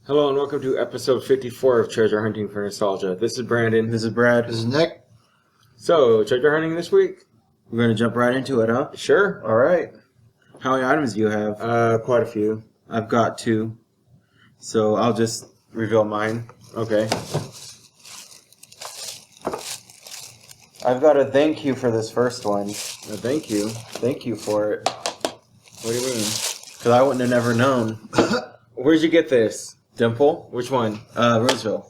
Hello and welcome to episode 54 of Treasure Hunting for Nostalgia. This is Brandon. This is Brad. This is Nick. So, treasure hunting this week? We're going to jump right into it, huh? Sure. All right. How many items do you have? Quite a few. I've got 2. So I'll just reveal mine. Okay. I've got a thank you for this first one. Thank you. Thank you for it. What do you mean? Because I wouldn't have never known. Where'd you get this? Dimple? Which one? Roseville.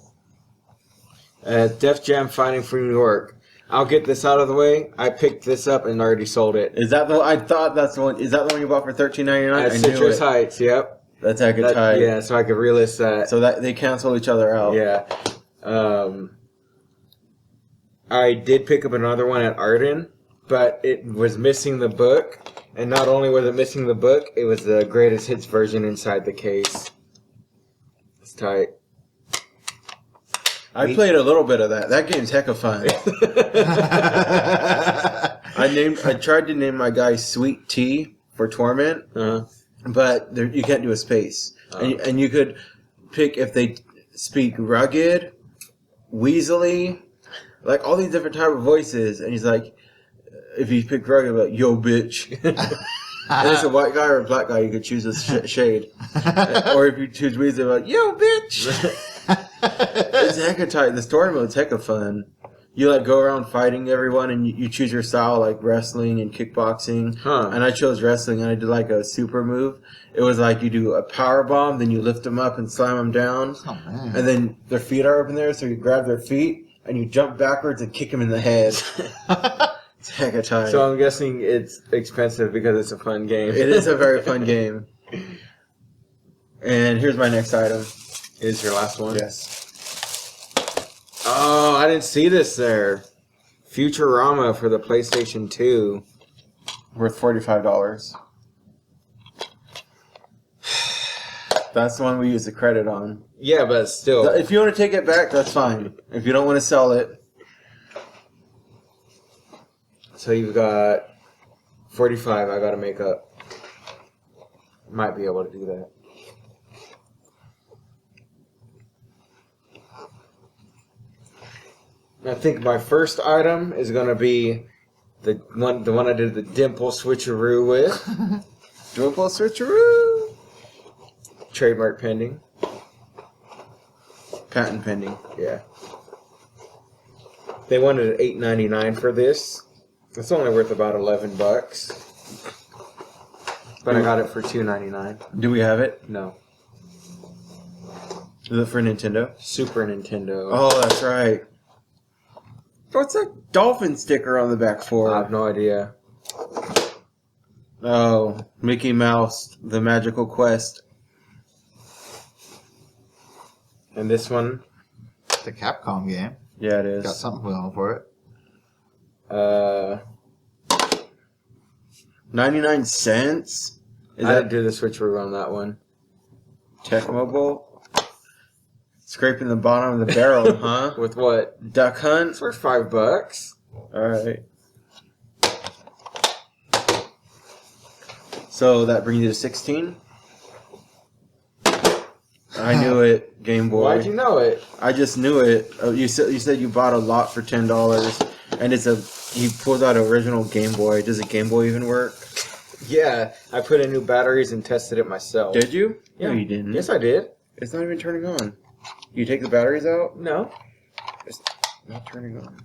Def Jam Fighting for New York. I'll get this out of the way. I picked this up and already sold it. Is that the? I thought that's the one. Is that the one you bought for $13.99? At Citrus Heights, yep. That's Hecate. Yeah, so I could relist that. So that they cancel each other out. Yeah. I did pick up another one at Arden, but it was missing the book. And not only was it missing the book, it was the greatest hits version inside the case. It's tight. I played a little bit of that. That game's hecka fun. I tried to name my guy Sweet Tea for Torment, but you can't do a space. And you could pick if they speak rugged, weaselly, like all these different type of voices. And he's like, if you pick rugged, like, yo, bitch. And it's a white guy or a black guy, you could choose a shade. Or if you choose weaselly, like, yo, bitch. It's hecka tight. The story mode's hecka fun. You like go around fighting everyone, and you choose your style, like wrestling and kickboxing. And I chose wrestling, and I did like a super move. It was like you do a power bomb, then you lift them up and slam them down, and then their feet are up in there, so you grab their feet and you jump backwards and kick them in the head. It's hecka tight. So I'm guessing it's expensive because it's a fun game. It is a very fun game. And here's my next item. Is your last one? Yes. Oh, I didn't see this there. Futurama for the PlayStation 2. Worth $45. That's the one we use the credit on. Yeah, but still. If you want to take it back, that's fine. If you don't want to sell it. So you've got 45 I gotta make up. Might be able to do that. I think my first item is gonna be the one I did the dimple switcheroo with. Dimple switcheroo. Trademark pending. Patent pending. Yeah. They wanted $8.99 for this. It's only worth about $11. But I got it for $2.99. Do we have it? No. Is it for Nintendo? Super Nintendo. Oh, that's right. What's that dolphin sticker on the back for? I have no idea. Oh, Mickey Mouse, The Magical Quest. And this one, It's a Capcom game. Yeah, it is. Got something going for it. 99 cents? Is I that didn't do the switcheroo on that one. Tecmo Bowl? Scraping the bottom of the barrel, huh? With what? Duck Hunt? It's worth $5. Alright. So that brings you to 16? I knew it, Game Boy. Why'd you know it? I just knew it. You said you bought a lot for $10, and he pulled out an original Game Boy. Does a Game Boy even work? Yeah, I put in new batteries and tested it myself. Did you? Yeah. No, you didn't. Yes, I did. It's not even turning on. You take the batteries out? No. It's not turning on.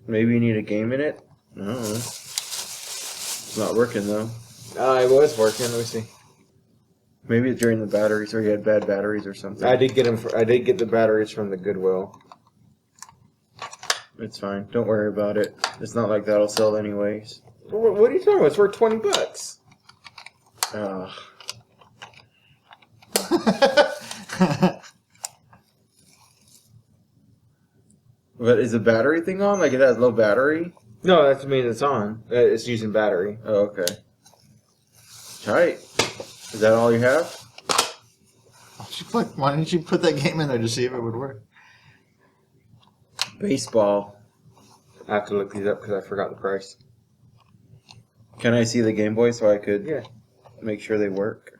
Maybe you need a game in it? No. It's not working, though. It was working. Let me see. Maybe it's during the batteries, or you had bad batteries or something. I did get the batteries from the Goodwill. It's fine. Don't worry about it. It's not like that'll sell anyways. What are you talking about? It's worth $20. Ugh. But is the battery thing on? Like it has low battery? No, that means it's on. It's using battery. Oh, okay. Tight. Is that all you have? Why didn't you put that game in there to see if it would work? Baseball. I have to look these up because I forgot the price. Can I see the Game Boy so I could Yeah. make sure they work?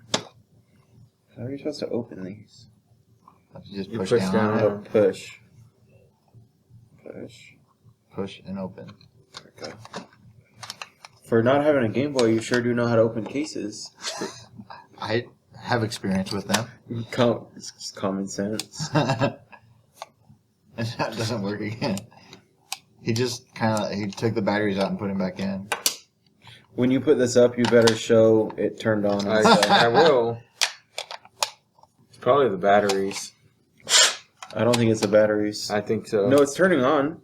How are you supposed to open these? You just You push, push down, down. on it. Oh, push. Push. Push and open. Okay. For not having a Game Boy, you sure do know how to open cases. I have experience with them. It's just common sense. And that doesn't work again. He just he took the batteries out and put them back in. When you put this up, you better show it turned on. I will. It's probably the batteries. I don't think it's the batteries. I think so. No, it's turning on.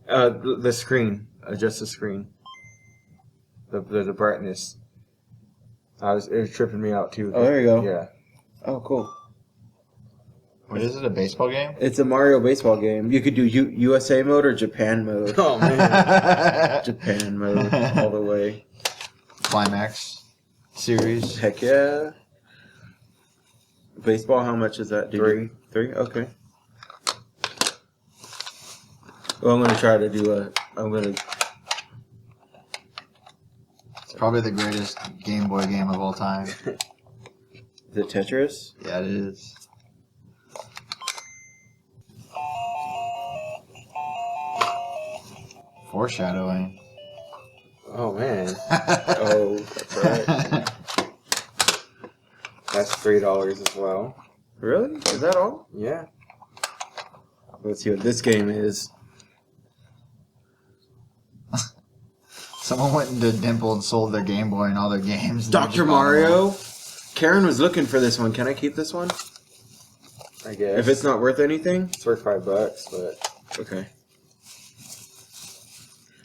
The screen. Adjust the screen. The brightness. It was tripping me out too. Oh, there you go. Yeah. Oh, cool. What is it, a baseball game? It's a Mario baseball game. You could do USA mode or Japan mode. Oh man. Japan mode all the way. Climax series. Heck yeah. Baseball, how much is that? $3. $3? Okay. Well, I'm going to try to do It's probably the greatest Game Boy game of all time. Is it Tetris? Yeah, it is. Foreshadowing. Oh man. Oh, that's right. That's $3 as well. Really? Is that all? Yeah. Let's see what this game is. Someone went into Dimple and sold their Game Boy and all their games. and they just Dr. bought them all. Mario? Karen was looking for this one. Can I keep this one? I guess. If it's not worth anything? It's worth $5, but Okay.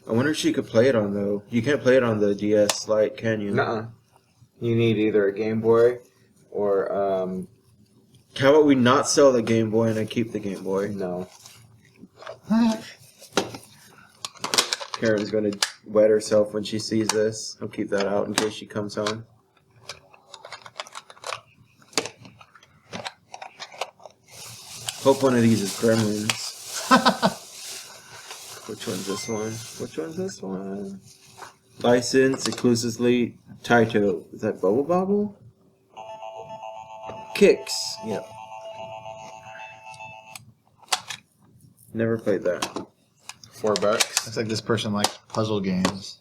I wonder if she could play it on, though. You can't play it on the DS Lite, can you? nuh-uh. You need either a Game Boy or How about we not sell the Game Boy and I keep the Game Boy? no. Karen's going to wet herself when she sees this. I'll keep that out in case she comes home. Hope one of these is Gremlins. Which one's this one? Which one's this one? License exclusively Taito. Is that Bubble Bobble? Kicks. Yep. Never played that. $4. Looks like this person likes puzzle games.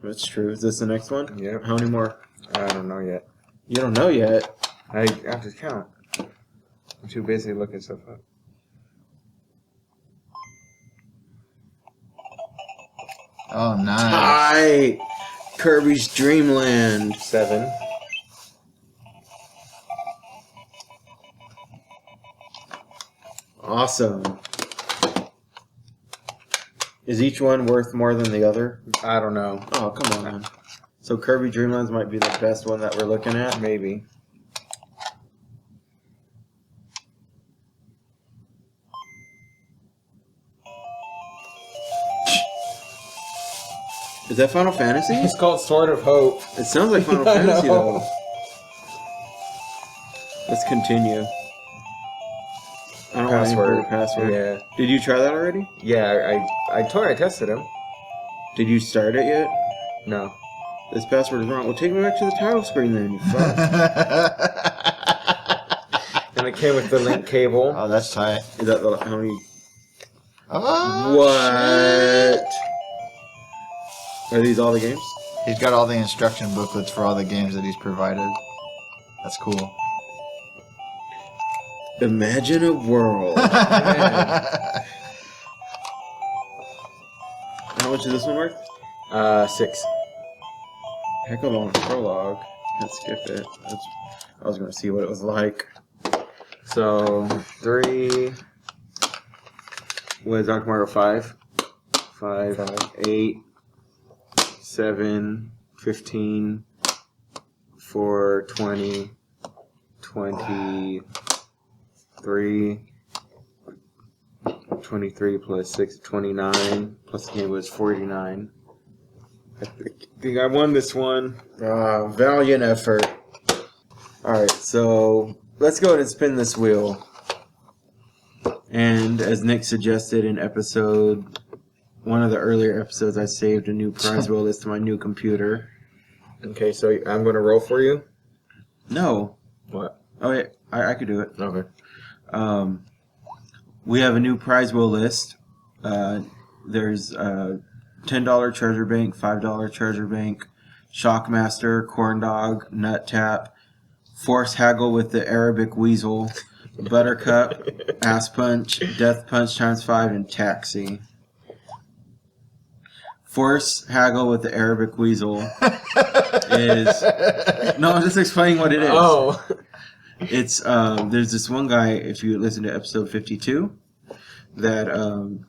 That's true. Is this the next one? Yep. How many more? I don't know yet. You don't know yet. I have to count. I'm too busy looking stuff up. Oh, nice. Hi! Kirby's Dream Land. 7. Awesome. Is each one worth more than the other? I don't know. Oh, come on. So Kirby Dream Lands might be the best one that we're looking at? Maybe. Is that Final Fantasy? It's called Sword of Hope. It sounds like Final I Fantasy, know. though. Let's continue. I don't want to enter the password. Yeah. Did you try that already? Yeah, I tested him. Did you start it yet? No. This password is wrong. Well, take me back to the title screen then, you fuck. And it came with the link cable. Oh, that's tight. Is that the, how many? Oh, What? Are these all the games? shit. He's got all the instruction booklets for all the games that he's provided. That's cool. Imagine a world. Man. How much is this one worth? 6. Heck of a long prologue. Let's skip it. I was going to see what it was like. So 3 was Dr. Mario 5. 5, 8, 7, 15, 4, 20, 23, 23 plus 6, 29, plus the game was 49. I think I won this one. Valiant effort. Alright, so let's go ahead and spin this wheel. And as Nick suggested in one of the earlier episodes, I saved a new prize wheel list to my new computer. Okay, so I'm going to roll for you. No. What? Oh, wait. I could do it. Okay. We have a new prize wheel list. There's $10 treasure bank, $5 treasure bank, Shockmaster, Corn Dog, Nut Tap, Force Haggle with the Arabic Weasel, Buttercup, Ass Punch, Death Punch ×5, and Taxi. Force Haggle with the Arabic Weasel is... No, I'm just explaining what it is. Oh. It's there's this one guy, if you listen to episode 52, that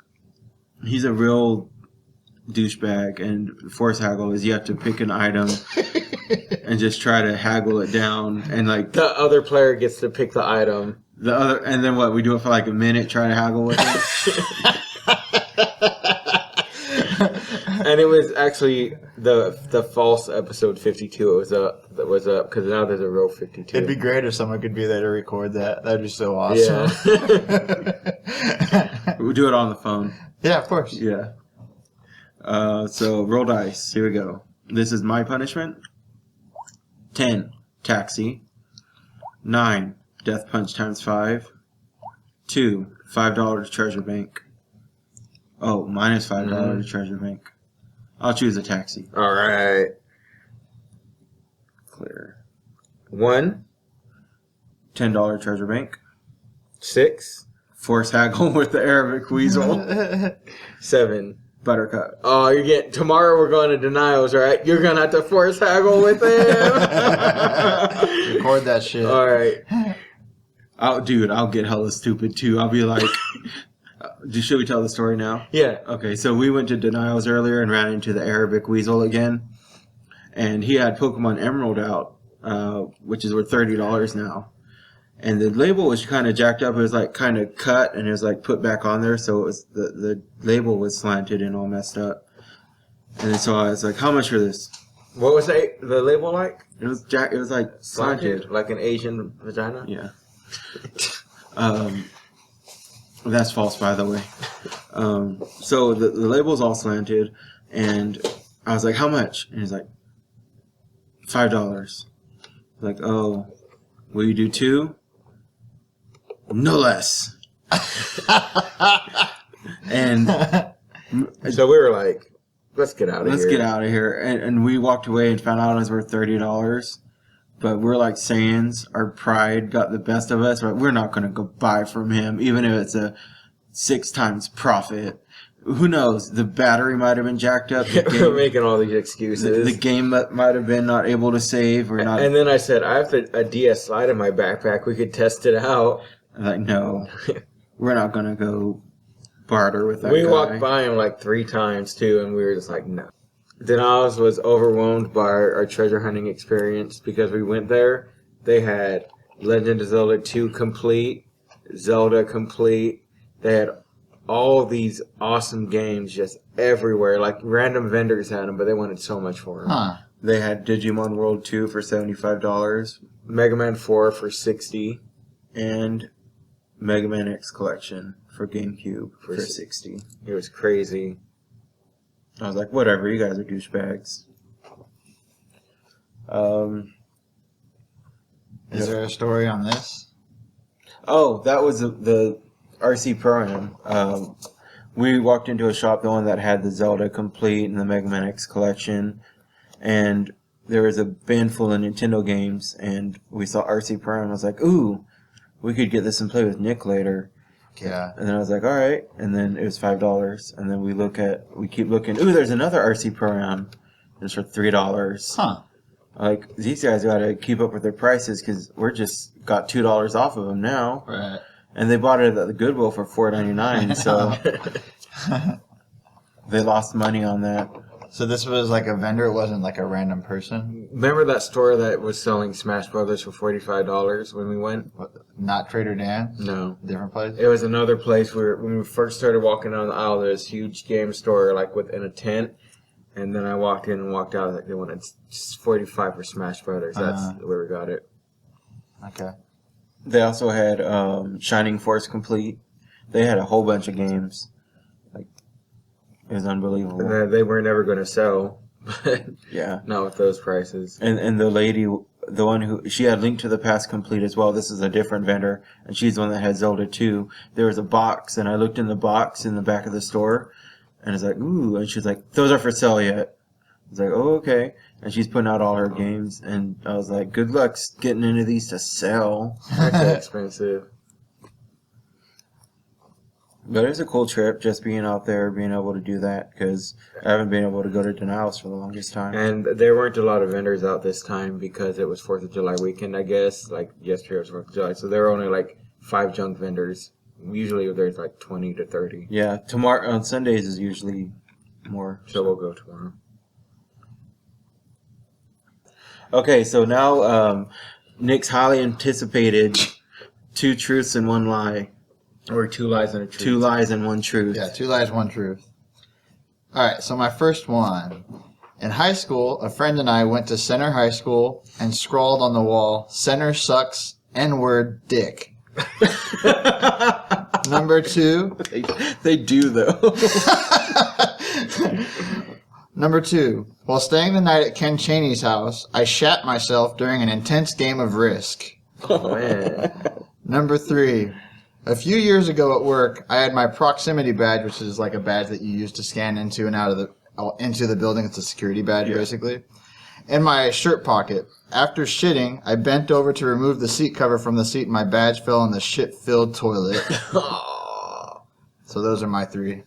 he's a real douchebag, and Force Haggle is you have to pick an item and just try to haggle it down, and like The other player gets to pick the item. the other, and then what, we do it for like a minute trying to haggle with it. And it was actually the false episode 52. It was up because now there's a real 52. It'd be great if someone could be there to record that. That'd be so awesome. Yeah. We do it on the phone. Yeah, of course. Yeah. So roll dice. Here we go. This is my punishment. 10, Taxi. 9, Death Punch ×5. 2, $5 treasure bank. Oh, minus $5 treasure bank. I'll choose a Taxi. All right. Clear. 1, $10 treasure bank. 6, Force Haggle with the Arabic Weasel. 7. Buttercup. Oh, you're getting tomorrow. We're going to denials, right? You're gonna have to force haggle with him. Record that shit. All right. I'll get hella stupid too. I'll be like, should we tell the story now? Yeah. Okay, so we went to Denials earlier and ran into the Arabic Weasel again. And he had Pokemon Emerald out, which is worth $30 now. And the label was kind of jacked up. It was like kind of cut and it was like put back on there. So it was the label was slanted and all messed up. And then so I was like, how much for this? What was the label like? It was it was like slanted. Like an Asian vagina? Yeah. That's false, by the way. So the label's all slanted, and I was like, how much? And he's like, $5. Like, oh, will you do 2? No less. And So we were like, let's get out of here. let's get out of here. And we walked away and found out it was worth $30. But we're like Saiyans. Our pride got the best of us. We're not going to go buy from him, even if it's a 6 times profit. Who knows? The battery might have been jacked up. We're making all these excuses. The game might have been not able to save or not. And then I said, I have a DS Lite in my backpack. We could test it out. Like, no, we're not going to go barter with that We guy. walked by him like 3 times too, and we were just like, no. Denials was overwhelmed by our treasure hunting experience because we went there. They had Legend of Zelda 2 complete, Zelda complete. They had all these awesome games just everywhere. Like random vendors had them, but they wanted so much for them. Huh. They had Digimon World 2 for $75 Mega Man 4 for $60. and Mega Man X Collection for GameCube for For $60. It was crazy. I was like, whatever, you guys are douchebags. Is there a story on this? Oh, that was the RC Pro-Am. We walked into a shop, the one that had the Zelda complete and the Mega Man X Collection, and there was a bin full of Nintendo games, and we saw RC Pro-Am. I was like, ooh, we could get this and play with Nick later. Yeah. And then I was like, all right. And then it was $5. And then we keep looking. Ooh, there's another RC Pro-Am. It's for $3. Huh. Like, these guys got to keep up with their prices because we're just got $2 off of them now. Right. And they bought it at the Goodwill for $4.99. So they lost money on that. So this was like a vendor. It wasn't like a random person. Remember that store that was selling Smash Brothers for $45 when we went? Not Trader Dan's. No. Different place. It was another place where when we first started walking down the aisle, there was a huge game store like within a tent. And then I walked in and walked out like they wanted $45 for Smash Brothers. That's where we got it. Okay. They also had Shining Force Complete. They had a whole bunch of games. Like, it was unbelievable. And they were never going to sell. but Yeah. not with those prices. And the lady, the one who, she had Link to the Past complete as well. This is a different vendor, and she's the one that had Zelda 2. There was a box, and I looked in the box in the back of the store, and it's like, ooh, and she's like, those are for sale yet. I was like, oh, okay. And she's putting out all her games, and I was like, good luck getting into these to sell. That's expensive. But it was a cool trip, just being out there, being able to do that, because I haven't been able to go to Denials for the longest time. And there weren't a lot of vendors out this time because it was 4th of July weekend, I guess. Like, yesterday was 4th of July. So there were only like 5 junk vendors. Usually there's like 20 to 30. Yeah, tomorrow, on Sundays is usually more. So we'll go tomorrow. Okay, so now Nick's highly anticipated 2 truths and 1 lie. Or 2 lies and a truth. 2 lies and 1 truth. Yeah, 2 lies, 1 truth. All right, so my first one. In high school, a friend and I went to Center High School and scrawled on the wall, "Center sucks, N-word, dick." Number 2. They do, though. Number 2. While staying the night at Ken Chaney's house, I shat myself during an intense game of Risk. Oh, man. Number 3. A few years ago at work, I had my proximity badge, which is like a badge that you use to scan into and out of into the building. It's a security badge, basically, in my shirt pocket. After shitting, I bent over to remove the seat cover from the seat, and my badge fell in the shit-filled toilet. So those are my 3.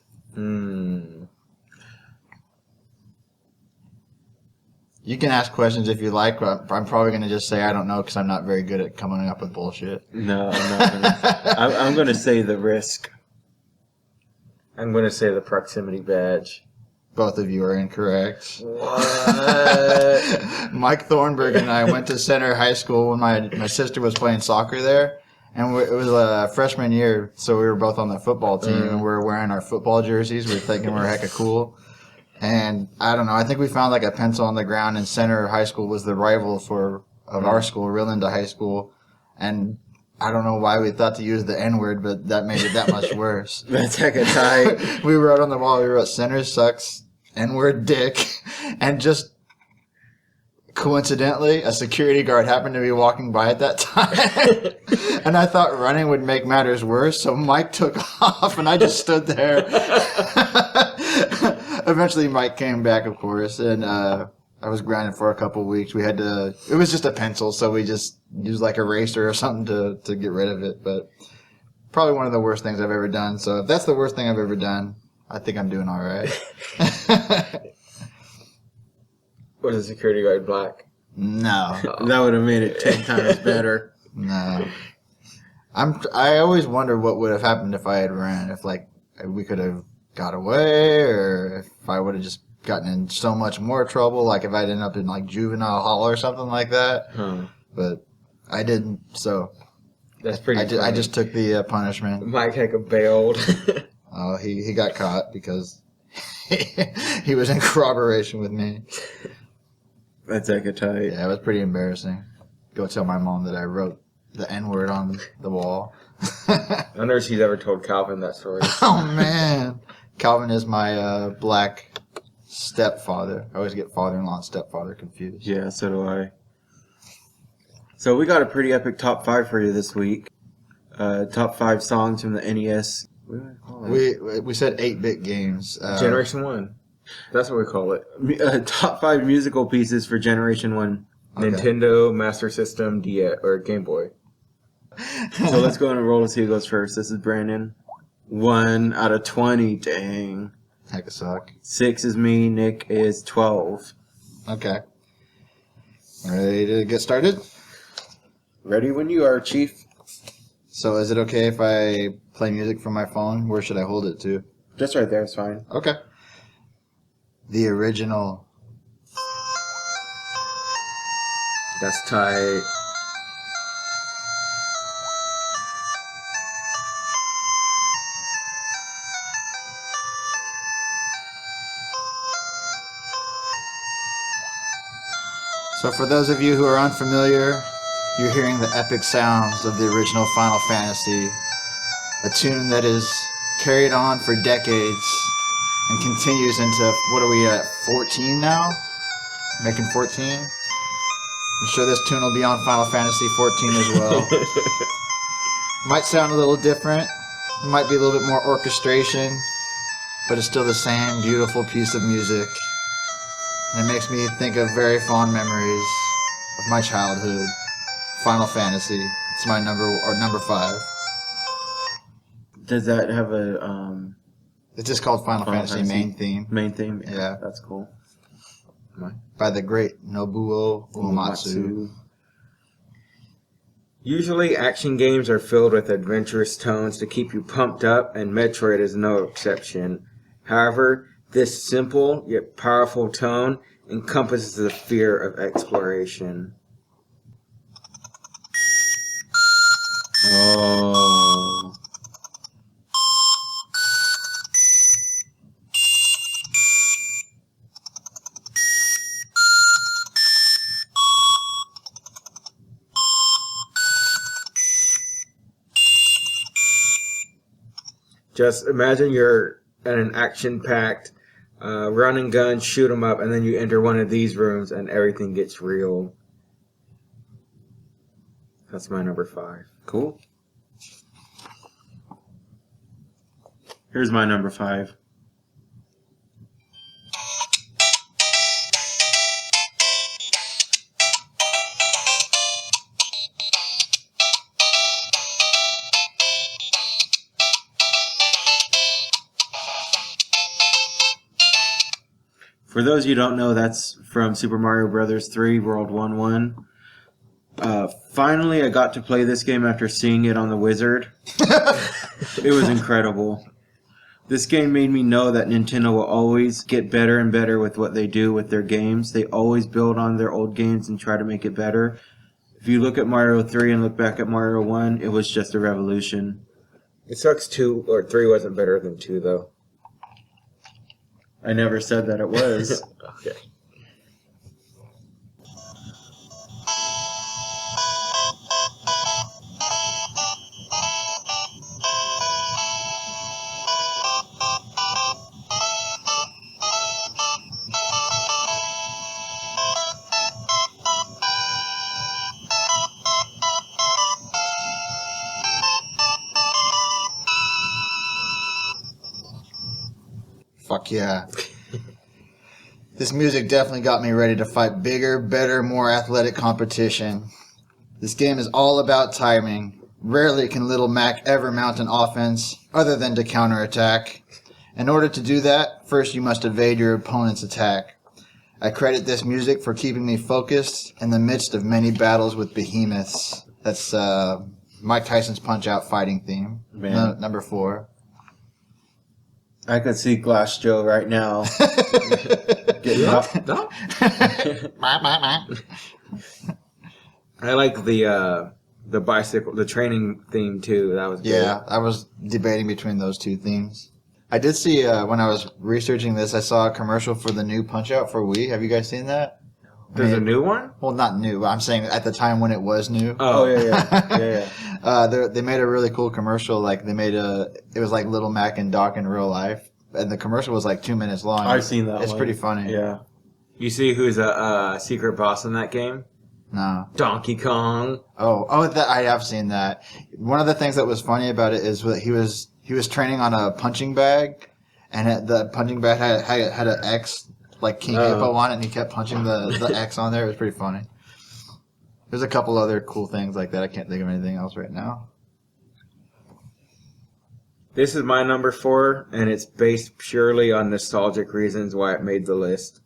You can ask questions if you like, but I'm probably going to just say I don't know because I'm not very good at coming up with bullshit. No, I'm not gonna. I'm going to say the Risk. I'm going to say the proximity badge. Both of you are incorrect. What? Mike Thornburg and I went to Center High School when my sister was playing soccer there. And it was a freshman year, so we were both on the football team, and we were wearing our football jerseys. We were thinking we were hecka cool. And I don't know, I think we found like a pencil on the ground, and Center High School was the rival of our school, Rillinda High School. And I don't know why we thought to use the N-word, but that made it that much worse. That's hecka tight. We wrote on the wall, we wrote "Center sucks, N-word, dick," and just coincidentally, a security guard happened to be walking by at that time. And I thought running would make matters worse, so Mike took off, and I just stood there. Eventually, Mike came back, of course, and I was grounded for a couple of weeks. It was just a pencil, so we just used like a eraser or something to get rid of it. But probably one of the worst things I've ever done. So if that's the worst thing I've ever done, I think I'm doing all right. Was the security guard black? No. That would have made it 10 times better. No. I always wonder what would have happened if I had ran, if like we could have got away, or if I would have just gotten in so much more trouble, like if I'd ended up in like juvenile hall or something like that. But I didn't, so That's pretty funny. I just took the punishment. Mike Hecka bailed. Oh, he got caught because he was in corroboration with me. That's hecka tight. Yeah, it was pretty embarrassing. Go tell my mom that I wrote the N-word on the wall. I wonder if she's ever told Calvin that story. Oh, man. Calvin is my black stepfather. I always get father-in-law and stepfather confused. Yeah, so do I. So we got a pretty epic top 5 for you this week. Top 5 songs from the NES. What do I call it? We said 8-bit games. Generation 1. That's what we call it. Top 5 musical pieces for Generation 1. Okay. Nintendo, Master System, DS, or Game Boy. So let's go on a roll and see who goes first. This is Brandon. 1 out of 20. Dang. Heck a suck. 6 is me. Nick is 12. Okay. Ready to get started? Ready when you are, Chief. So is it okay if I play music from my phone? Where should I hold it to? Just right there is fine. Okay. The original. That's tight. So for those of you who are unfamiliar, you're hearing the epic sounds of the original Final Fantasy, a tune that is carried on for decades and continues into, what are we at, 14 now? making 14. I'm sure this tune will be on Final Fantasy 14 as well. Might sound a little different. It might be a little bit more orchestration, but it's still the same beautiful piece of music. And it makes me think of very fond memories of my childhood. Final Fantasy. It's my number 5. Does that have a It's just called Final Fantasy Fantasy main theme main theme? Yeah. That's cool. by the great Nobuo Uematsu. Usually, action games are filled with adventurous tones to keep you pumped up, and Metroid is no exception. However, this simple yet powerful tone encompasses the fear of exploration. Oh. Just imagine you're in an action-packed run and gun, shoot 'em up, and then you enter one of these rooms and everything gets real. That's my number 5. Cool. Here's my number 5. For those of you who don't know, that's from Super Mario Bros. 3 World 1-1. Finally, I got to play this game after seeing it on the Wizard. It was incredible. This game made me know that Nintendo will always get better and better with what they do with their games. They always build on their old games and try to make it better. If you look at Mario 3 and look back at Mario 1, it was just a revolution. It sucks 2 or 3 wasn't better than 2, though. I never said that it was. Okay. Fuck yeah. This music definitely got me ready to fight bigger, better, more athletic competition. This game is all about timing. Rarely can Little Mac ever mount an offense other than to counterattack. In order to do that, first you must evade your opponent's attack. I credit this music for keeping me focused in the midst of many battles with behemoths. That's Mike Tyson's Punch-Out fighting theme. Man. Number 4. I could see Glass Joe right now. Getting up. I like the bicycle, the training theme too. That was good. Yeah, I was debating between those two themes. I did see, when I was researching this, I saw a commercial for the new Punch-Out for Wii. Have you guys seen that? There's a new one? Well, not new. I'm saying at the time when it was new. Oh, yeah. They made a really cool commercial. Like it was like Little Mac and Doc in real life, and the commercial was like 2 minutes long. I've seen that. It's one. pretty funny. Yeah. You see who's a secret boss in that game? No. Donkey Kong. I have seen that. One of the things that was funny about it is that he was training on a punching bag, and the punching bag had an X like King Hippo on it, and he kept punching the X on there. It was pretty funny. There's a couple other cool things like that. I can't think of anything else right now. This is my number 4, and it's based purely on nostalgic reasons why it made the list.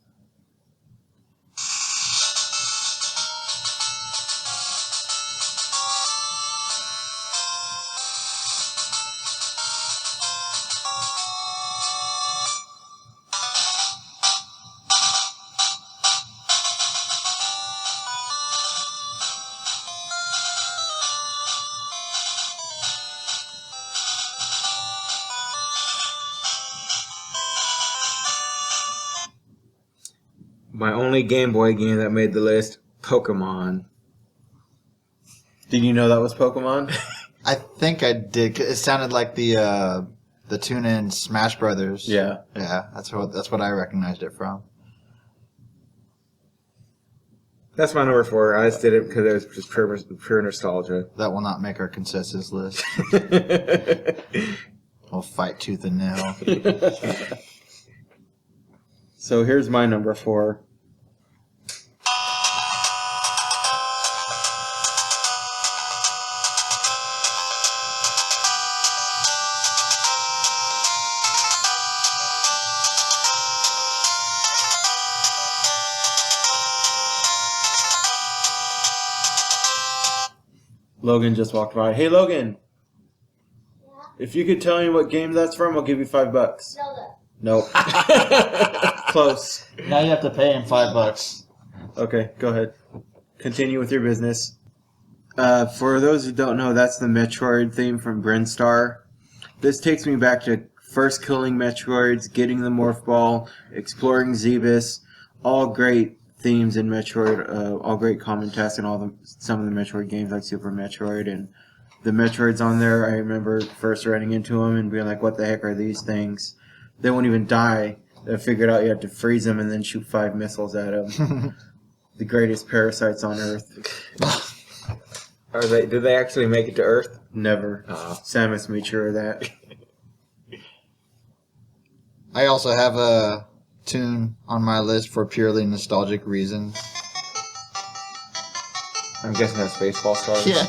My only Game Boy game that made the list, Pokemon. Did you know that was Pokemon? I think I did. It sounded like the tune in Smash Brothers. Yeah. Yeah, that's what I recognized it from. That's my number 4. I just did it because it was just pure nostalgia. That will not make our consensus list. We'll fight tooth and nail. So here's my number 4. Logan just walked by. Hey, Logan. Yeah. If you could tell me what game that's from, I'll give you $5. Zelda. Nope. Close. Now you have to pay him $5. Okay, go ahead. Continue with your business. For those who don't know, that's the Metroid theme from Brinstar. This takes me back to first killing Metroids, getting the Morph Ball, exploring Zebus. All great themes in Metroid, all great common tasks in some of the Metroid games like Super Metroid, and the Metroids on there. I remember first running into them and being like, what the heck are these things? They won't even die. I figured out you had to freeze them and then shoot 5 missiles at them. The greatest parasites on Earth. Did they actually make it to Earth? Never. Samus made sure of that. I also have a tune on my list for purely nostalgic reasons. I'm guessing that's Baseball Stars. Yeah.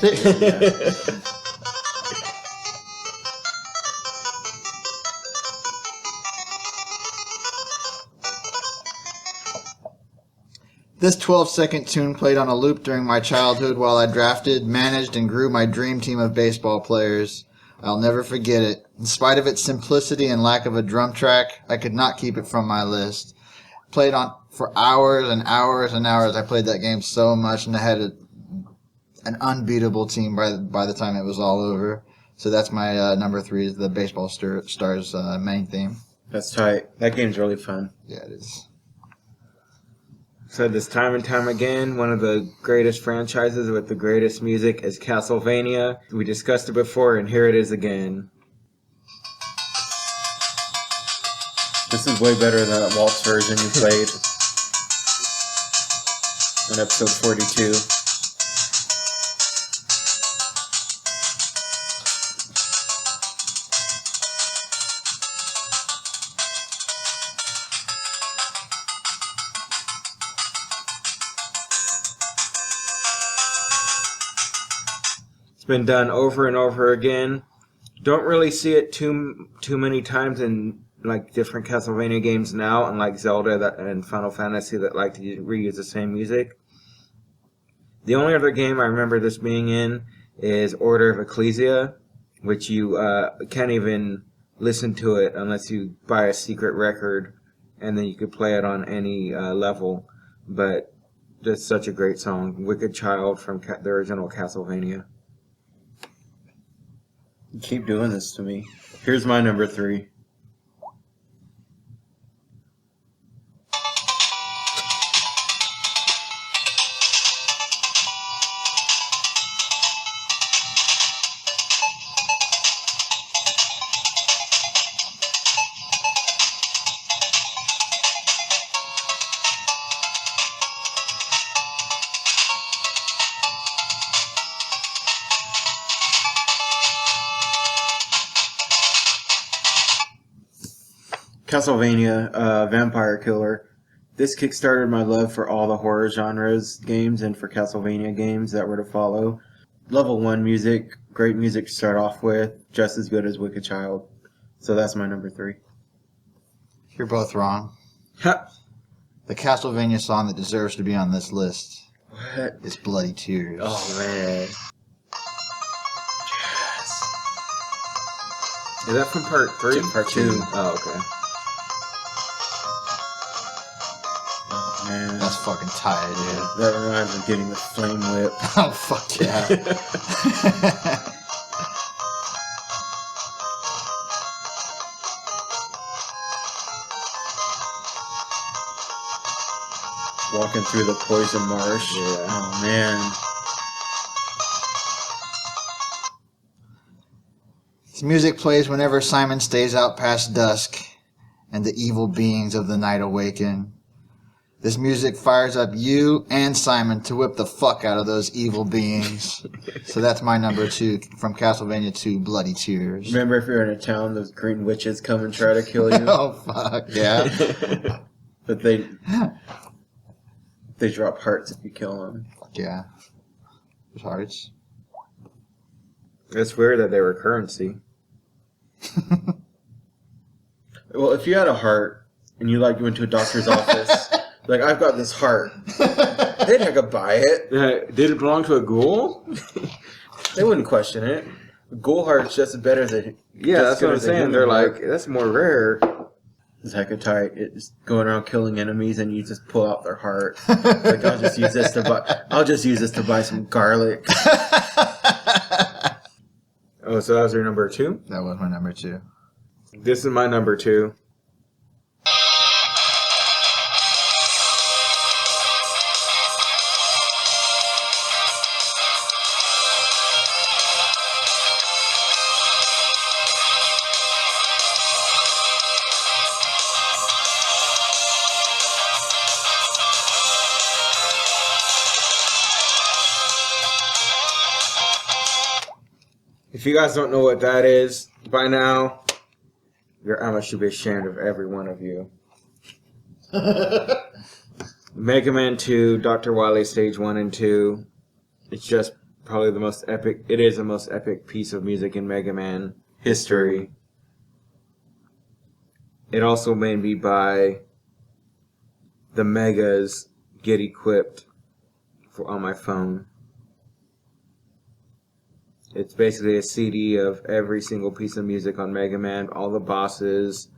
This 12-second tune played on a loop during my childhood while I drafted, managed, and grew my dream team of baseball players. I'll never forget it. In spite of its simplicity and lack of a drum track, I could not keep it from my list. Played on for hours and hours and hours. I played that game so much, and I had an unbeatable team by the time it was all over. So that's my number 3 is the Baseball Stars main theme. That's tight. That game's really fun. Yeah, it is. Said this time and time again, one of the greatest franchises with the greatest music is Castlevania. We discussed it before, and here it is again. This is way better than that waltz version you played in episode 42. It's been done over and over again. Don't really see it too many times in like different Castlevania games now, unlike Zelda and Final Fantasy that like to reuse the same music. The only other game I remember this being in is Order of Ecclesia, which you can't even listen to it unless you buy a secret record, and then you could play it on any level. But just such a great song, Wicked Child from the original Castlevania. You keep doing this to me. Here's my number 3. Castlevania, Vampire Killer. This kickstarted my love for all the horror genres games and for Castlevania games that were to follow. Level 1 music, great music to start off with, just as good as Wicked Child. So that's my number 3. You're both wrong. Ha! The Castlevania song that deserves to be on this list What? is Bloody Tears. Oh, man. Is that from part 3? Part 2. Oh, okay. Oh, man. That's fucking tight, dude. That reminds me of getting the flame whip. Oh, fuck yeah. Walking through the poison marsh. Yeah. Oh, man. This music plays whenever Simon stays out past dusk and the evil beings of the night awaken. This music fires up you and Simon to whip the fuck out of those evil beings. So that's my number 2 from Castlevania 2, Bloody Tears. Remember, if you're in a town, those green witches come and try to kill you. Oh, fuck, yeah. But they drop hearts if you kill them. Fuck yeah. There's hearts. It's weird that they were currency. Well, if you had a heart and you went to a doctor's office, like, I've got this heart, they'd heck up buy it. Did it belong to a ghoul? They wouldn't question it. A ghoul heart's just better than Yeah, that's what I'm saying. They're like, that's more rare. It's heck of tight. It's going around killing enemies, and you just pull out their heart. Like, I'll just use this to buy some garlic. Oh, so that was your number 2? That was my number 2. This is my number 2. If you guys don't know what that is by now, your Emma should be ashamed of every one of you. Mega Man 2, Dr. Wily Stage 1 and 2. It's just probably the most epic. It is the most epic piece of music in Mega Man history. It also may be by the Megas Get Equipped on my phone. It's basically a CD of every single piece of music on Mega Man, all the bosses,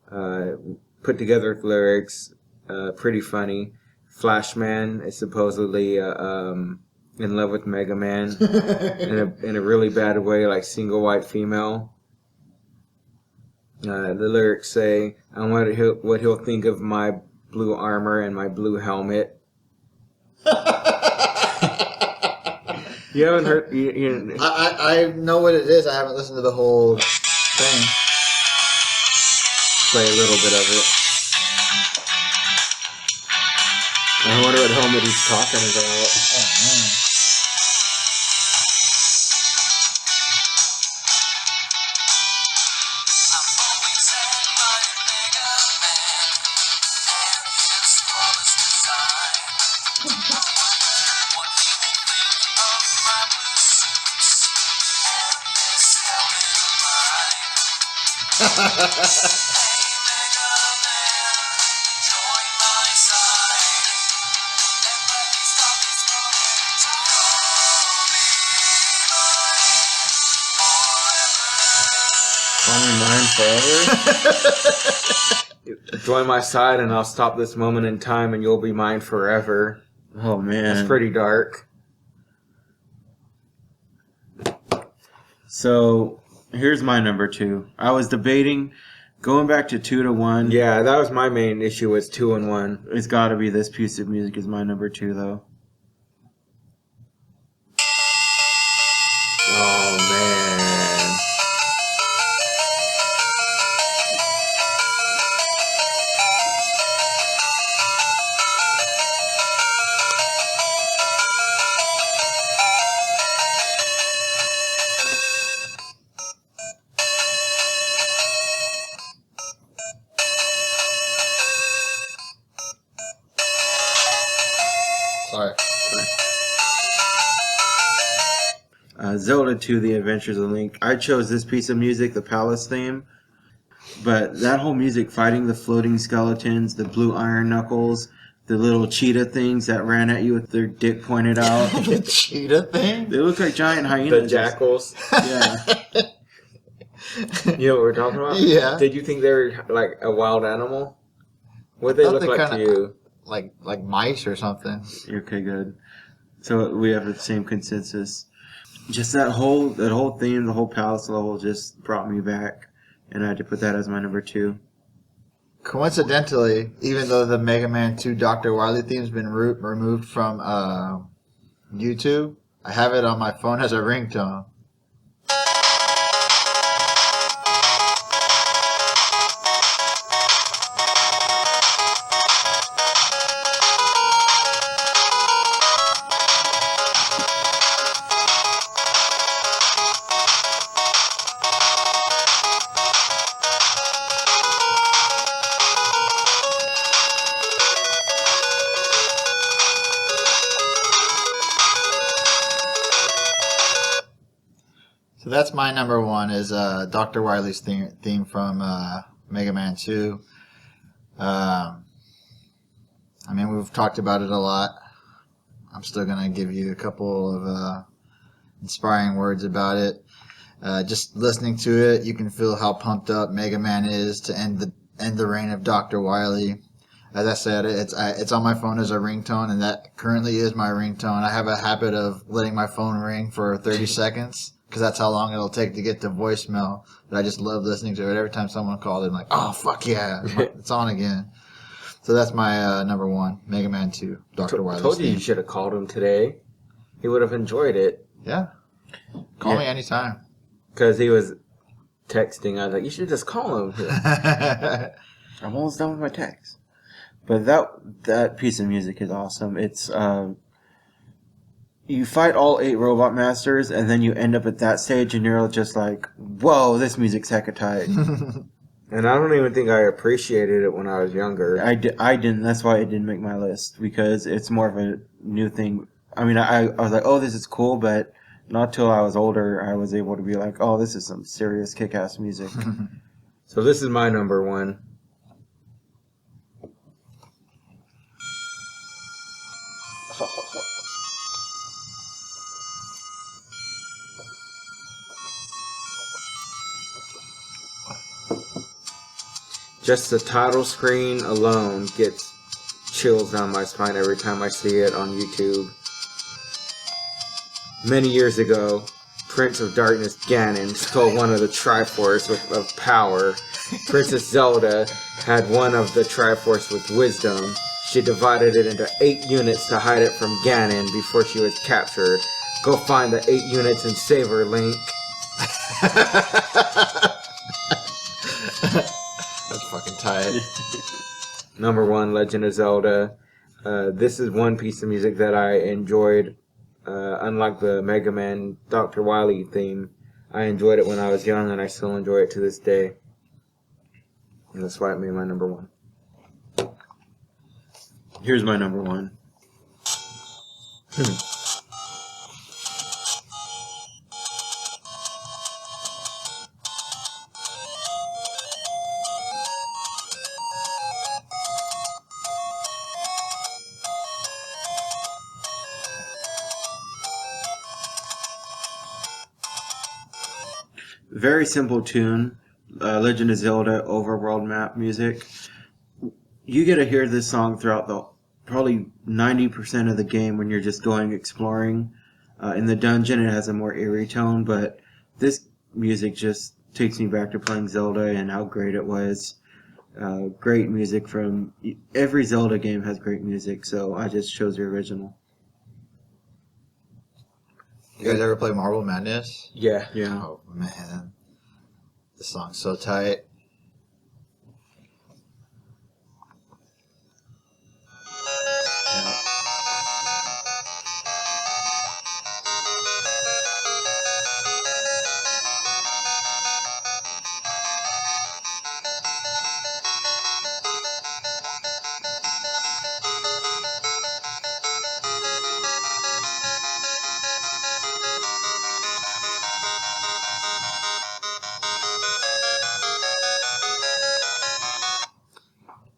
put together with lyrics, pretty funny. Flashman is supposedly in love with Mega Man in a really bad way, like single white female. The lyrics say, "I wonder what he'll think of my blue armor and my blue helmet." You haven't heard? I know what it is. I haven't listened to the whole thing. Play a little bit of it. I wonder what helmet he's talking about. Oh, man. Join my side and I'll stop this moment in time and you'll be mine forever. Oh, man. It's pretty dark. So, here's my number 2. I was debating going back to 2 to 1. Yeah, that was my main issue, was 2 and 1. It's gotta be this piece of music is my number 2, though. Oh, man. Sorry. Zelda 2, The Adventures of Link. I chose this piece of music, the Palace theme. But that whole music, fighting the floating skeletons, the blue iron knuckles, the little cheetah things that ran at you with their dick pointed out. The cheetah thing? They look like giant hyenas. The jackals. Yeah. You know what we're talking about? Yeah. Did you think they were like a wild animal? What they thought look they like kinda- to you? Like mice or something. Okay, good. So we have the same consensus. Just that whole theme, the whole palace level just brought me back. And I had to put that as my number 2. Coincidentally, even though the Mega Man 2 Dr. Wily theme's been removed from YouTube, I have it on my phone as a ringtone. So that's my number one is Dr. Wily's theme from Mega Man 2. I mean, we've talked about it a lot. I'm still going to give you a couple of inspiring words about it. Just listening to it, you can feel how pumped up Mega Man is to end the reign of Dr. Wily. As I said, it's on my phone as a ringtone, and that currently is my ringtone. I have a habit of letting my phone ring for 30 seconds, because that's how long it'll take to get to voicemail. But I just love listening to it. Every time someone called, I'm like, oh, fuck yeah, it's on again. So that's my number one, Mega Man 2, Dr. Wily's I told you theme. you should have called him today. He would have enjoyed it. Yeah. Call me anytime. Because he was texting. I was like, you should just call him. I'm almost done with my text. But that piece of music is awesome. It's you fight all 8 robot masters, and then you end up at that stage, and you're just like, whoa, this music's hecka tight. And I don't even think I appreciated it when I was younger. I didn't. That's why it didn't make my list, because it's more of a new thing. I mean, I was like, oh, this is cool, but not till I was older I was able to be like, oh, this is some serious kick-ass music. So this is my number one. Just the title screen alone gets chills down my spine every time I see it on YouTube. Many years ago, Prince of Darkness Ganon stole one of the Triforce of power. Princess Zelda had one of the Triforce with wisdom. She divided it into 8 units to hide it from Ganon before she was captured. Go find the 8 units and save her, Link. That's fucking tight. Number 1, Legend of Zelda. This is one piece of music that I enjoyed. Unlike the Mega Man Dr. Wily theme, I enjoyed it when I was young, and I still enjoy it to this day. And that's why it made my number 1. Here's my number one. Very simple tune. Legend of Zelda overworld map music. You get to hear this song throughout probably 90% of the game when you're just going exploring. In the dungeon, it has a more eerie tone, but this music just takes me back to playing Zelda and how great it was. Great music from every Zelda game has great music, so I just chose the original. You guys ever play Marble Madness? Yeah. Yeah. Oh, man. This song's so tight.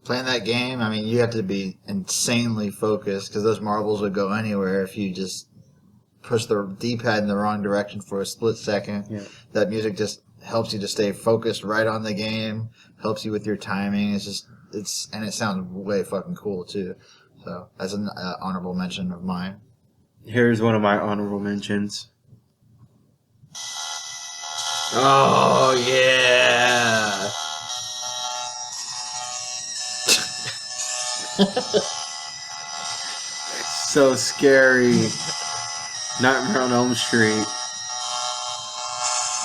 Playing that game, I mean, you have to be insanely focused because those marbles would go anywhere if you just push the D-pad in the wrong direction for a split second. Yeah. That music just helps you to stay focused right on the game, helps you with your timing. And it sounds way fucking cool too. So that's an honorable mention of mine. Here's one of my honorable mentions. Oh, yeah. So scary. Nightmare on Elm Street.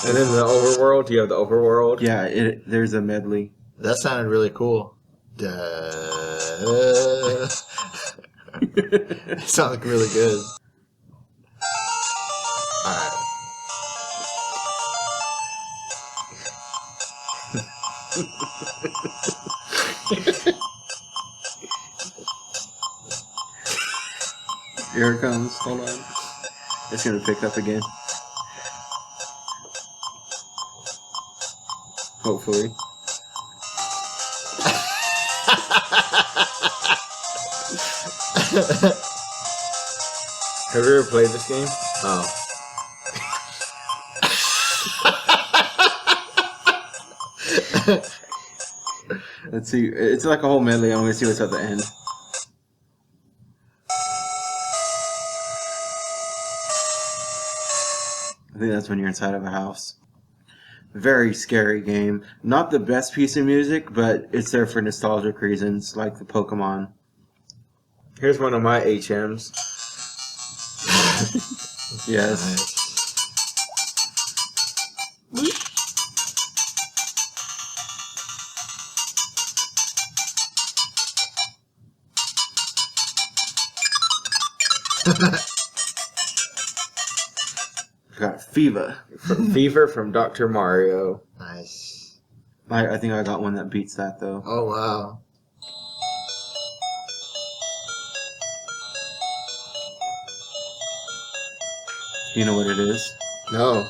And then the overworld. Do you have the overworld? Yeah, there's a medley. That sounded really cool. Duh. It sounds really good. Alright. Here it comes. Hold on. It's gonna pick up again. Hopefully. Have you ever played this game? Oh. Let's see. It's like a whole medley. I'm going to see what's at the end. I think that's when you're inside of a house. Very scary game. Not the best piece of music, but it's there for nostalgic reasons, like the Pokemon. Here's one of my HMs. Yes. Got Fever. Fever from Dr. Mario. Nice. I think I got one that beats that though. Oh, wow. You know what it is? No.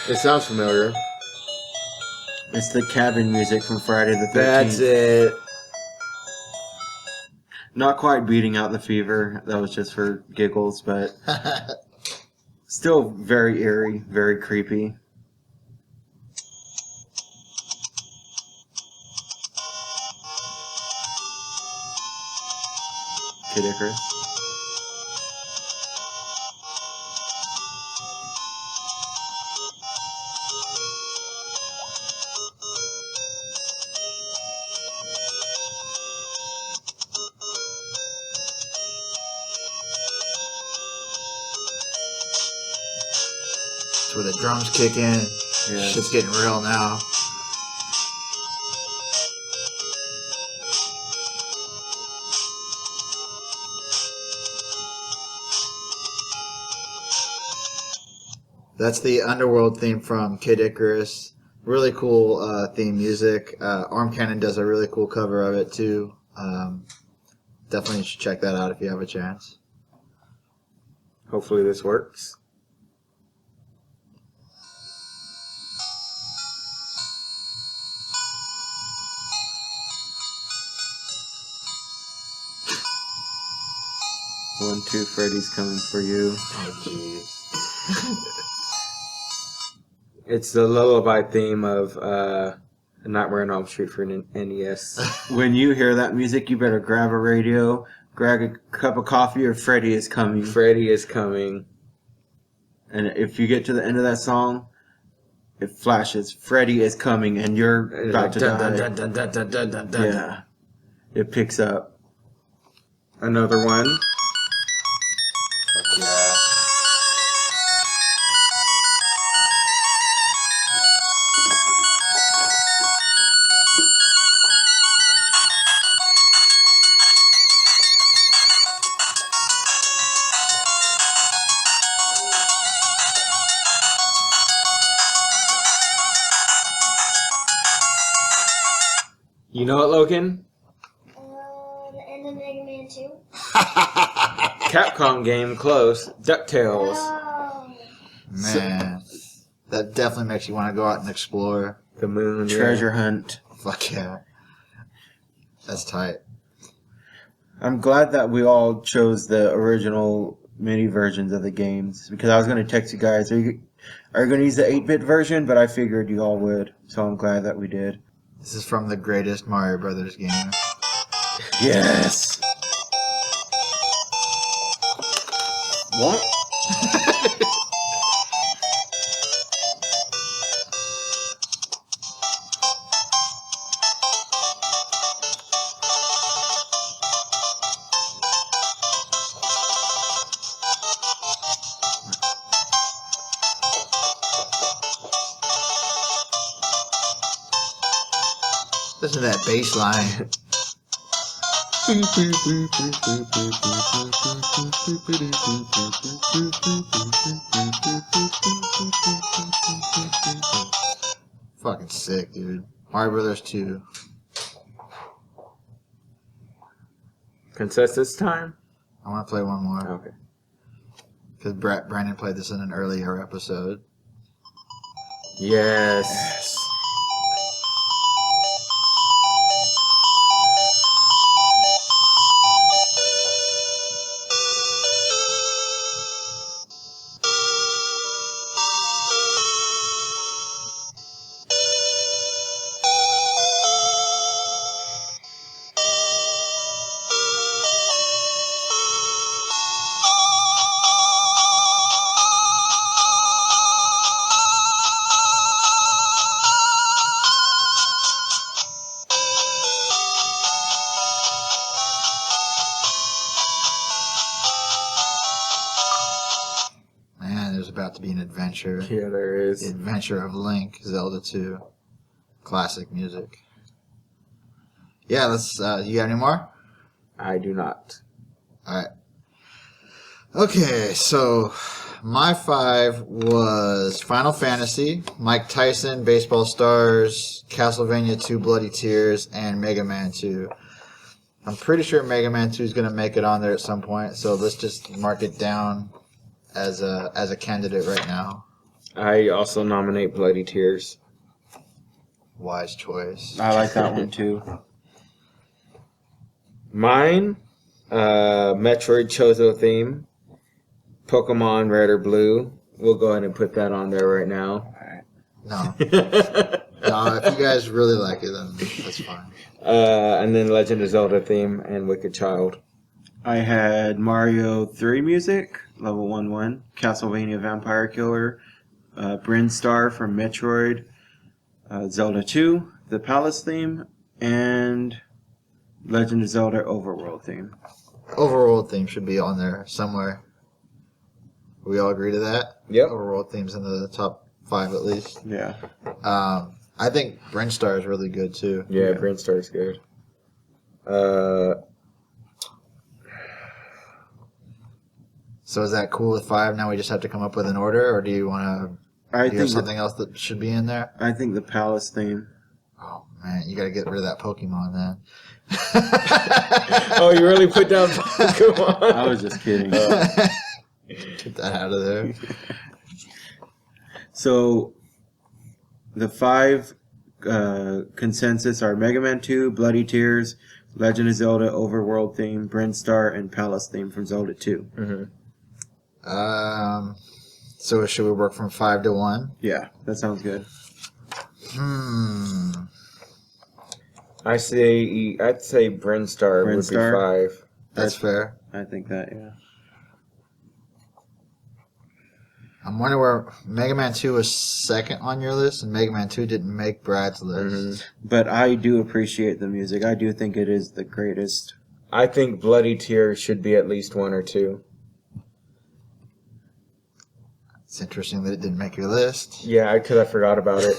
It sounds familiar. It's the cabin music from Friday the 13th. That's it. Not quite beating out the Fever. That was just for giggles, but still very eerie, very creepy. Kid Icarus. That's where the drums kick in. Yeah. Shit's getting real now. That's the Underworld theme from Kid Icarus. Really cool theme music. Arm Cannon does a really cool cover of it too. Definitely should check that out if you have a chance. Hopefully this works. One, two, Freddy's coming for you. Oh, jeez. It's the lullaby theme of Nightmare on Elm Street for NES. When you hear that music, you better grab a radio, grab a cup of coffee, or Freddy is coming. Freddy is coming. And if you get to the end of that song, it flashes, Freddy is coming, and you're about to die. Yeah. It picks up. Another one. Yeah. You know it, Logan? The end of Mega Man 2. Capcom game, close. DuckTales. Oh. Man. That definitely makes you want to go out and explore. The moon. yeah. Treasure hunt. Fuck yeah. That's tight. I'm glad that we all chose the original mini versions of the games, because I was going to text you guys, are you going to use the 8-bit version? But I figured you all would, so I'm glad that we did. This is from the greatest Mario Brothers game. Yes! What? Listen to that bass line. Fucking sick, dude. Mario Brothers 2. Consensus time? I want to play one more. Okay. because Brandon played this in an earlier episode. Yes. Man, there's about to be an adventure. Yeah, there The is. Adventure of Link, Zelda 2. Classic music. Yeah, let's. You got any more? I do not. Alright. Okay, so my 5 was Final Fantasy, Mike Tyson, Baseball Stars, Castlevania 2 Bloody Tears, and Mega Man 2. I'm pretty sure Mega Man 2 is going to make it on there at some point, so let's just mark it down as a candidate right now. I also nominate Bloody Tears. Wise choice. I like that one too. Mine, Metroid Chozo theme, Pokemon Red or Blue. We'll go ahead and put that on there right now. No. No, if you guys really like it, then that's fine. And then Legend of Zelda theme and Wicked Child. I had Mario 3 music, level 1-1, Castlevania Vampire Killer, Bryn Star from Metroid, Zelda 2, the Palace theme, and Legend of Zelda Overworld theme. Overworld theme should be on there somewhere. We all agree to that? Yep. Overworld theme's in the top 5 at least. Yeah. I think Bryn Star is really good too. Yeah, Yeah. Bryn Star's good. So is that cool with 5? Now we just have to come up with an order, or do you want I to? Do you have think something else that should be in there? I think the Palace theme. Oh man, you got to get rid of that Pokemon then. Oh, you really put down Pokemon? I was just kidding. Get that out of there. So, the 5 consensus are Mega Man 2, Bloody Tears, Legend of Zelda Overworld theme, Bryn Star, and Palace theme from Zelda 2. Mm-hmm. So should we work from 5 to 1? Yeah, that sounds good. I'd say Bryn Star Bryn would Star? be 5. That's fair. I think that, yeah. I'm wondering where Mega Man 2 was second on your list, and Mega Man 2 didn't make Brad's list. But I do appreciate the music. I do think it is the greatest. I think Bloody Tears should be at least 1 or 2. It's interesting that it didn't make your list. Yeah, because I forgot about it.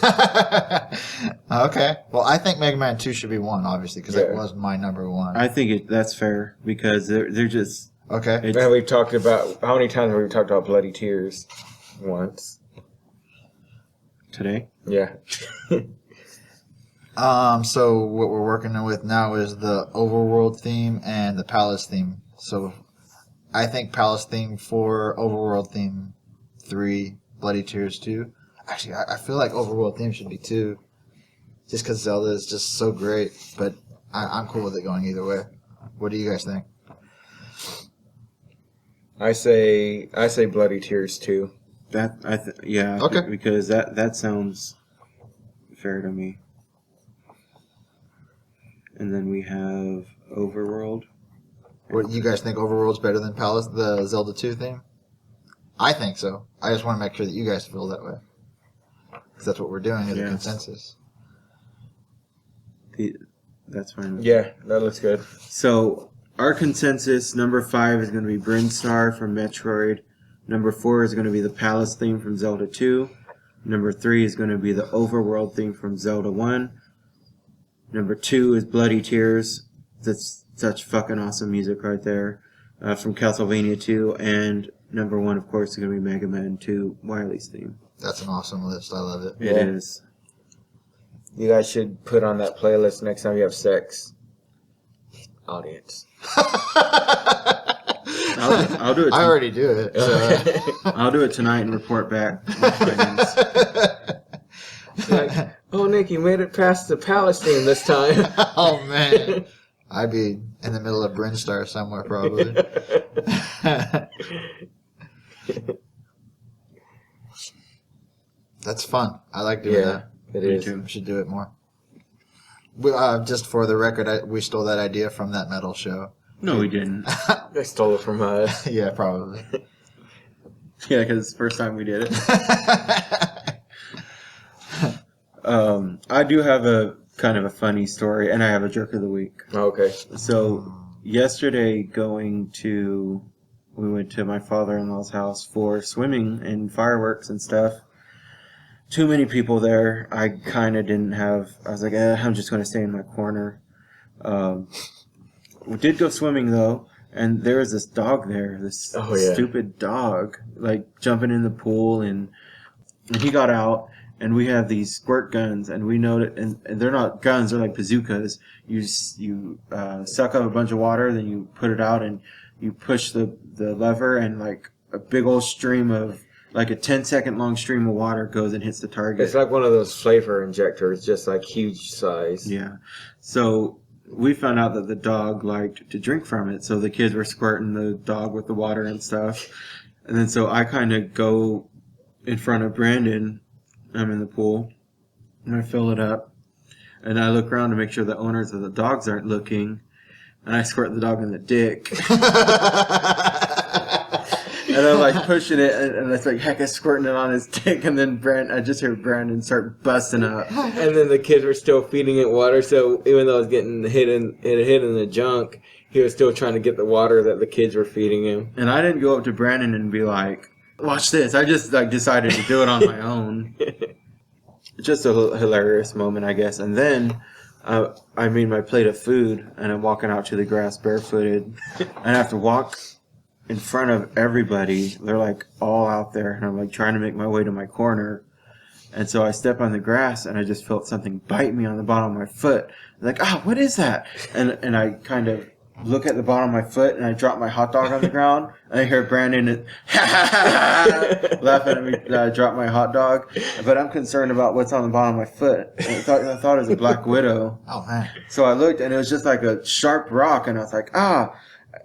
Okay. Well, I think Mega Man 2 should be 1, obviously, because that Yeah. was my number 1. I think that's fair because they're just. Okay. It's, And we've talked about, how many times have we talked about Bloody Tears? Once. today. Yeah. So what we're working with now is the Overworld theme and the Palace theme. So I think Palace theme 4, Overworld theme 3, Bloody Tears 2. Actually, I feel like Overworld theme should be 2. Just because Zelda is just so great. But I'm cool with it going either way. What do you guys think? I say Bloody Tears too. Okay. Because that sounds fair to me. And then we have Overworld. What you guys think Overworld's better than Palace, the Zelda 2 theme? I think so. I just want to make sure that you guys feel that way. Because that's what we're doing as a Yes. consensus. That's fine. Yeah, that looks good. So our consensus number 5 is going to be Bryn Star from Metroid. Number 4 is going to be the Palace theme from Zelda 2. Number 3 is going to be the Overworld theme from Zelda 1. Number 2 is Bloody Tears. That's such fucking awesome music right there from Castlevania 2. And number 1, of course, is going to be Mega Man 2 Wily's theme. That's an awesome list. I love it. It Yeah. is. You guys should put on that playlist next time you have sex. Audience. I'll do it. I already do it. So. I'll do it tonight and report back. Like, oh, Nick, you made it past the Palestine this time. Oh man, I'd be in the middle of Brinstar somewhere probably. That's fun. I like doing that. It Me is. too. We should do it more. Just for the record, we stole that idea from that metal show. No, we didn't. They stole it from us. Yeah, probably. Yeah, because it's the first time we did it. I do have a kind of a funny story, and I have a jerk of the week. Okay. So yesterday, we went to my father-in-law's house for swimming and fireworks and stuff. Too many people there. I kind of didn't have. I was like, I'm just going to stay in my corner. We did go swimming though, and there was this dog there. This stupid dog, like jumping in the pool, and he got out. And we have these squirt guns, and we know that, and they're not guns; they're like bazookas. You suck up a bunch of water, then you put it out, and you push the lever, and like a big old stream of, like a 10-second long stream of water goes and hits the target. It's like one of those flavor injectors, just like huge size. Yeah. So we found out that the dog liked to drink from it, so the kids were squirting the dog with the water and stuff. And then so I kind of go in front of Brandon. I'm in the pool, and I fill it up, and I look around to make sure the owners of the dogs aren't looking, and I squirt the dog in the dick. And I'm like pushing it, and it's like, heck, I'm squirting it on his dick, and then I just hear Brandon start busting up. And then the kids were still feeding it water, so even though it was getting hit in the junk, he was still trying to get the water that the kids were feeding him. And I didn't go up to Brandon and be like, watch this. I just like decided to do it on my own. Just a hilarious moment, I guess. And then I made my plate of food, and I'm walking out to the grass barefooted, and I have to walk in front of everybody. They're like all out there, and I'm like trying to make my way to my corner. And so I step on the grass, and I just felt something bite me on the bottom of my foot. I'm like, what is that? And I kind of look at the bottom of my foot, and I drop my hot dog on the ground, and I hear Brandon laughing at me that I dropped my hot dog. But I'm concerned about what's on the bottom of my foot. And I thought it was a black widow. Oh man! So I looked, and it was just like a sharp rock, and I was like,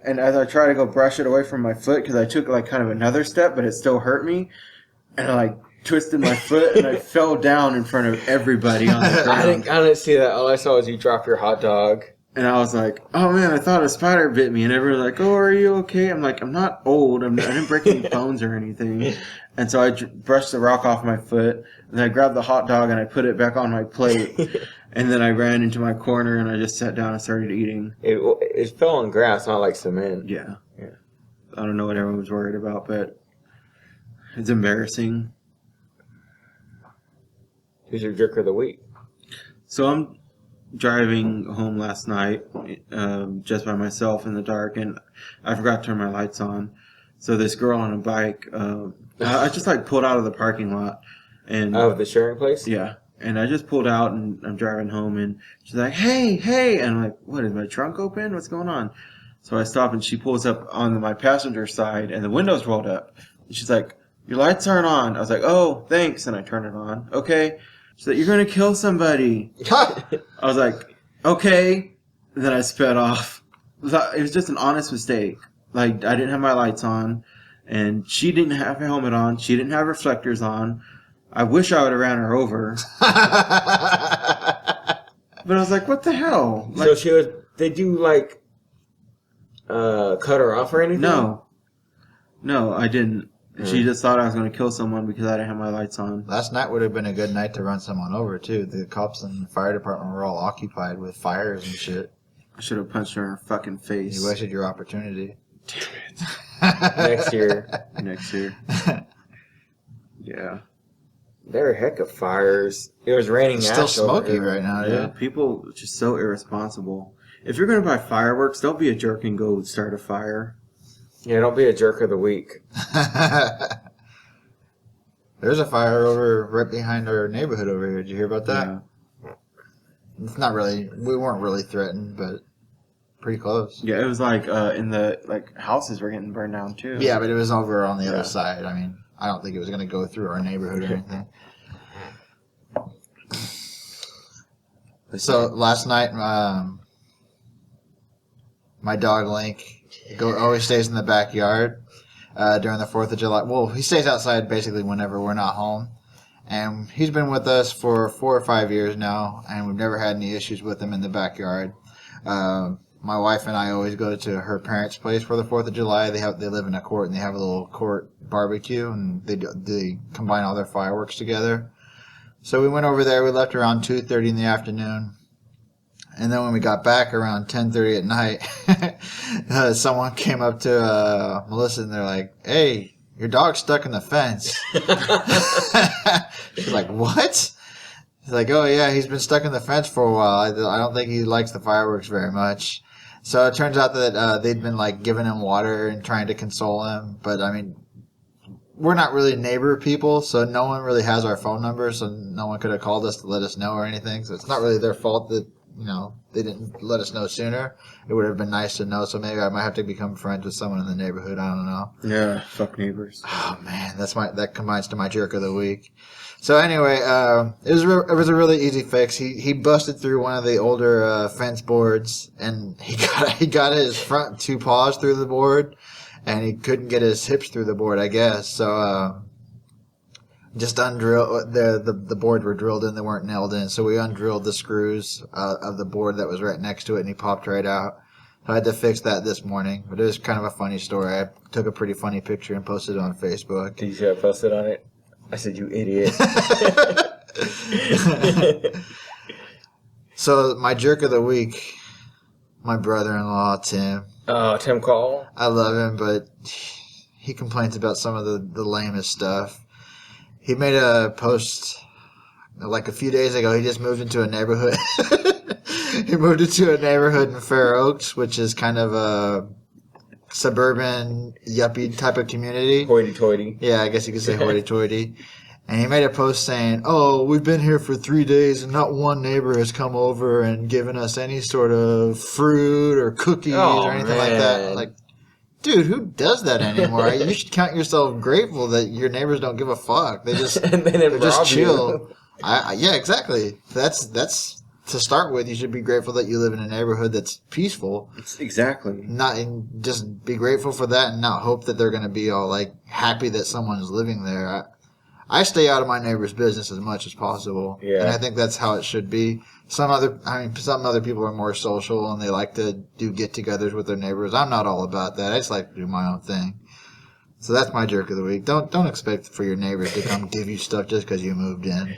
And as I tried to go brush it away from my foot, because I took like kind of another step, but it still hurt me, and I like twisted my foot, and I fell down in front of everybody on the ground. I didn't see that. All I saw was you drop your hot dog. And I was like, oh man, I thought a spider bit me. And everyone was like, oh, are you okay? I'm like, I'm not old. I didn't break any bones or anything. And so I brushed the rock off my foot. And I grabbed the hot dog and I put it back on my plate. And then I ran into my corner and I just sat down and started eating. It fell on grass, not like cement. Yeah. I don't know what everyone was worried about, but it's embarrassing. Who's your jerk of the week? So I'm driving home last night just by myself in the dark, and I forgot to turn my lights on. So this girl on a bike, I just like pulled out of the parking lot. And of the sharing place? Yeah. And I just pulled out, and I'm driving home, and she's like, hey. And I'm like, what, is my trunk open? What's going on? So I stop, and she pulls up on my passenger side, and the window's rolled up. And she's like, your lights aren't on. I was like, oh, thanks. And I turn it on. Okay. She's like, you're going to kill somebody. I was like, okay. And then I sped off. It was just an honest mistake. Like, I didn't have my lights on, and she didn't have her helmet on. She didn't have reflectors on. I wish I would have ran her over. But I was like, what the hell? Like, So did you like cut her off or anything? No, I didn't. She just thought I was going to kill someone because I didn't have my lights on. Last night would have been a good night to run someone over, too. The cops and the fire department were all occupied with fires and shit. I should have punched her in her fucking face. You wasted your opportunity. Next year. Next year. Yeah. There are heck of fires. It was raining. It's still ash over smoky here. right now, Yeah, dude. people are just so irresponsible. If you're going to buy fireworks, don't be a jerk and go start a fire. Yeah, don't be a jerk of the week. There's a fire over right behind our neighborhood over here. Did you hear about that? Yeah. It's not really. We weren't really threatened, but pretty close. Yeah, it was like in the houses were getting burned down too. Yeah, but it was over on the Yeah. other side. I mean, I don't think it was going to go through our neighborhood or anything. So last night, my dog Link always stays in the backyard during the 4th of July. Well, he stays outside basically whenever we're not home. And he's been with us for 4 or 5 years now, and we've never had any issues with him in the backyard. My wife and I always go to her parents' place for the 4th of July. They live in a court, and they have a little court barbecue, and they combine all their fireworks together. So we went over there. We left around 2:30 in the afternoon. And then when we got back around 10:30 at night, someone came up to Melissa, and they're like, "Hey, your dog's stuck in the fence." She's like, "What?" He's like, "Oh, yeah, he's been stuck in the fence for a while. I don't think he likes the fireworks very much." So it turns out that they'd been, giving him water and trying to console him. But, I mean, we're not really neighbor people, so no one really has our phone number, so no one could have called us to let us know or anything. So it's not really their fault that, they didn't let us know sooner. It would have been nice to know, so maybe I might have to become friends with someone in the neighborhood. I don't know. Yeah, fuck neighbors. Oh, man, that combines to my jerk of the week. So anyway, it was a really easy fix. He busted through one of the older fence boards, and he got his front 2 paws through the board, and he couldn't get his hips through the board, I guess. So just undrill the boards were drilled in; they weren't nailed in. So we undrilled the screws of the board that was right next to it, and he popped right out. I had to fix that this morning, but it was kind of a funny story. I took a pretty funny picture and posted it on Facebook. Did you see I posted on it? I said, "You idiot." So my jerk of the week, my brother-in-law, Tim. Oh, Tim Call. I love him, but he complains about some of the lamest stuff. He made a post a few days ago. He just moved into a neighborhood. He moved into a neighborhood in Fair Oaks, which is kind of a suburban yuppie type of community. Hoity-toity. Yeah, I guess you could say hoity-toity. And he made a post saying, "Oh, we've been here for 3 days and not one neighbor has come over and given us any sort of fruit or cookies or anything like that." Like, dude, who does that anymore? You should count yourself grateful that your neighbors don't give a fuck. They just And then they're just rob chill. you. Yeah, exactly. That's to start with. You should be grateful that you live in a neighborhood that's peaceful. Exactly. Not and just be grateful for that and not hope that they're going to be all happy that someone is living there. I stay out of my neighbor's business as much as possible. Yeah. And I think that's how it should be. Some other people are more social and they like to do get-togethers with their neighbors. I'm not all about that. I just like to do my own thing. So that's my jerk of the week. Don't expect for your neighbors to come give you stuff just because you moved in.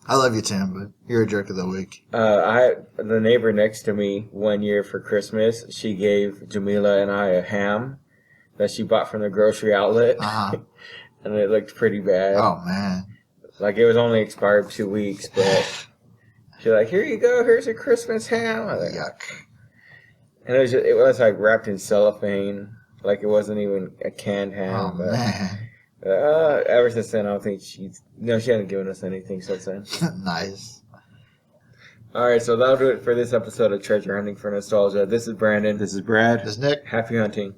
I love you, Tim, but you're a jerk of the week. The neighbor next to me one year for Christmas, she gave Jamila and I a ham that she bought from the grocery outlet. Uh-huh. And it looked pretty bad. Oh, man. It was only expired 2 weeks, but she's like, "Here you go, here's a Christmas ham." I was like, Yuck. and it was wrapped in cellophane. It wasn't even a canned ham. Oh, but, man. ever since then, I don't think she hasn't given us anything since then. Nice. Alright, so that'll do it for this episode of Treasure Hunting for Nostalgia. This is Brandon. This is Brad. This is Nick. Happy hunting.